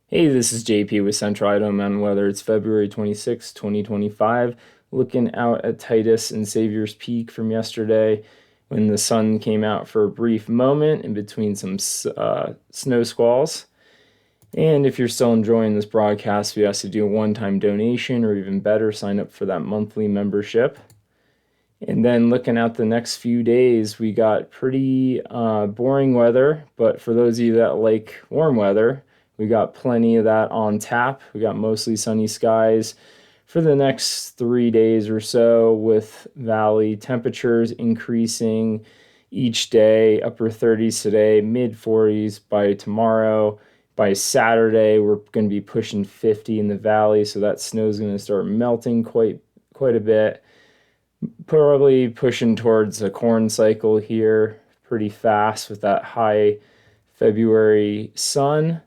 Hey, this is JP with Central Idaho Mountain Weather. It's February 26, 2025. Looking out at Titus and Savior's Peak from yesterday when the sun came out for a brief moment in between some snow squalls. And if you're still enjoying this broadcast, we ask you to do a one-time donation or even better, sign up for that monthly membership. And then looking out the next few days, we got pretty boring weather, but for those of you that like warm weather, we got plenty of that on tap. We got mostly sunny skies for the next 3 days or so, with valley temperatures increasing each day, upper 30s today, mid 40s by tomorrow. By Saturday, we're going to be pushing 50 in the valley, so that snow is going to start melting quite a bit. Probably pushing towards a corn cycle here pretty fast with that high February sun.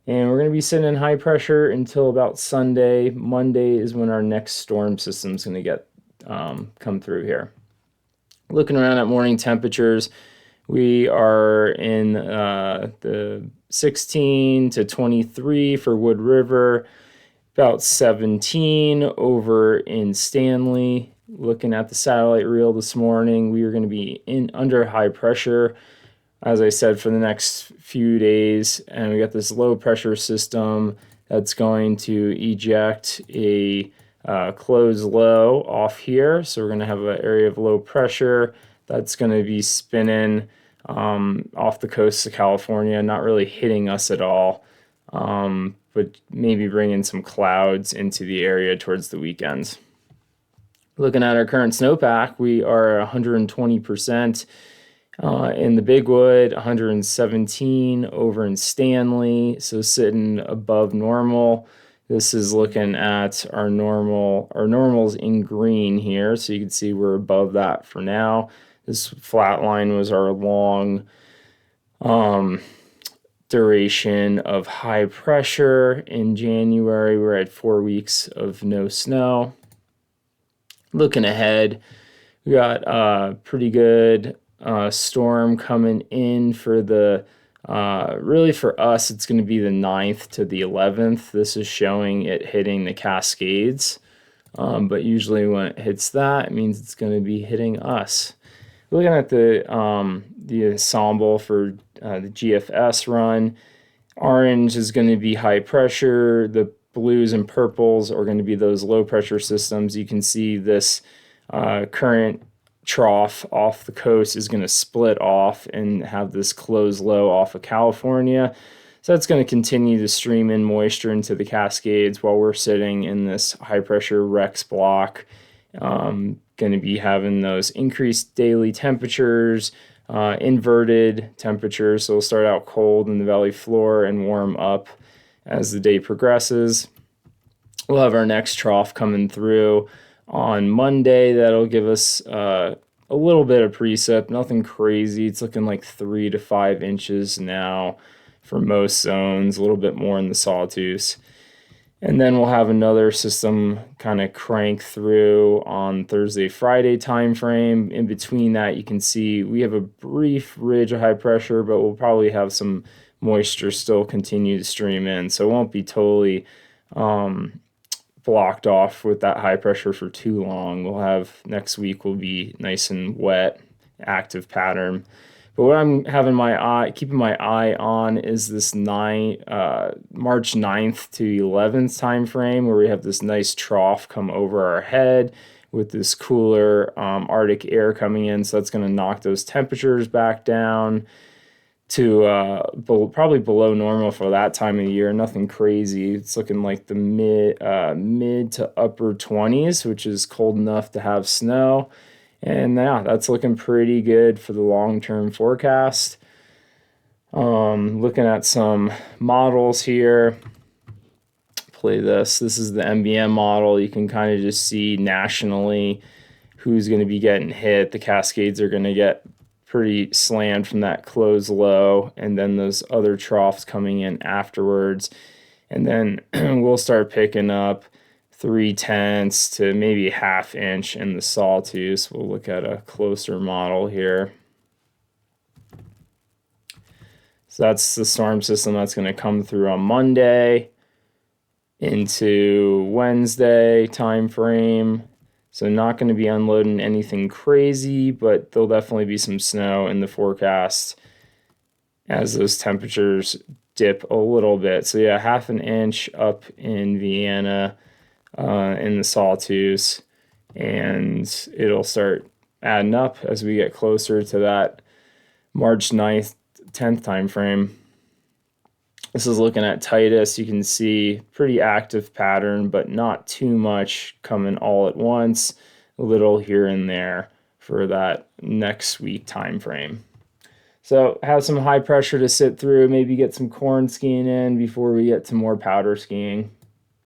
And we're going to be sitting in high pressure until about Sunday. Monday is when our next storm system is going to get come through here. Looking around at morning temperatures, we are in the 16 to 23 for Wood River, about 17 over in Stanley. Looking at the satellite reel this morning, we are going to be in under high pressure, as I said, for the next few days. And we got this low pressure system that's going to eject a closed low off here. So we're going to have an area of low pressure that's going to be spinning off the coast of California, not really hitting us at all, but maybe bringing some clouds into the area towards the weekends. Looking at our current snowpack, we are 120% in the Big Wood, 117 over in Stanley, so sitting above normal. This is looking at our normals in green here, so you can see we're above that for now. This flat line was our long duration of high pressure. In January, we're at 4 weeks of no snow. Looking ahead, we got a pretty good storm coming in for the really for us, it's going to be the 9th to the 11th. This is showing it hitting the Cascades, but usually when it hits that, it means it's going to be hitting us. Looking at the ensemble for the GFS run, orange is going to be high pressure. The blues and purples are going to be those low pressure systems. You can see this current trough off the coast is going to split off and have this closed low off of California. So that's going to continue to stream in moisture into the Cascades while we're sitting in this high pressure Rex block. Going to be having those increased daily temperatures, inverted temperatures. So we'll start out cold in the valley floor and warm up as the day progresses. We'll have our next trough coming through on Monday. That'll give us a little bit of precip, nothing crazy. It's looking like 3 to 5 inches now for most zones, a little bit more in the Sawtooth. And then we'll have another system kind of crank through on Thursday, Friday time frame. In between that, you can see we have a brief ridge of high pressure, but we'll probably have some moisture still continue to stream in. So it won't be totally blocked off with that high pressure for too long. We'll have next week will be nice and wet, active pattern. But what I'm keeping my eye on is this March 9th to 11th time frame, where we have this nice trough come over our head with this cooler Arctic air coming in. So that's going to knock those temperatures back down to probably below normal for that time of the year. Nothing crazy. It's looking like the mid to upper 20s, which is cold enough to have snow. And yeah, that's looking pretty good for the long-term forecast. Looking at some models here. Play this. This is the MBM model. You can kind of just see nationally who's going to be getting hit. The Cascades are going to get pretty slammed from that closed low, and then those other troughs coming in afterwards. And then we'll start picking up 3/10 to maybe ½ inch in the Sawtooth. We'll look at a closer model here. So that's the storm system that's going to come through on Monday into Wednesday time frame. So not going to be unloading anything crazy, but there'll definitely be some snow in the forecast as those temperatures dip a little bit. So yeah, 1/2 inch up in Vienna, in the Sawtooth, and it'll start adding up as we get closer to that March 9th, 10th time frame. This is looking at Titus. You can see pretty active pattern, but not too much coming all at once. A little here and there for that next week time frame. So have some high pressure to sit through, maybe get some corn skiing in before we get to more powder skiing.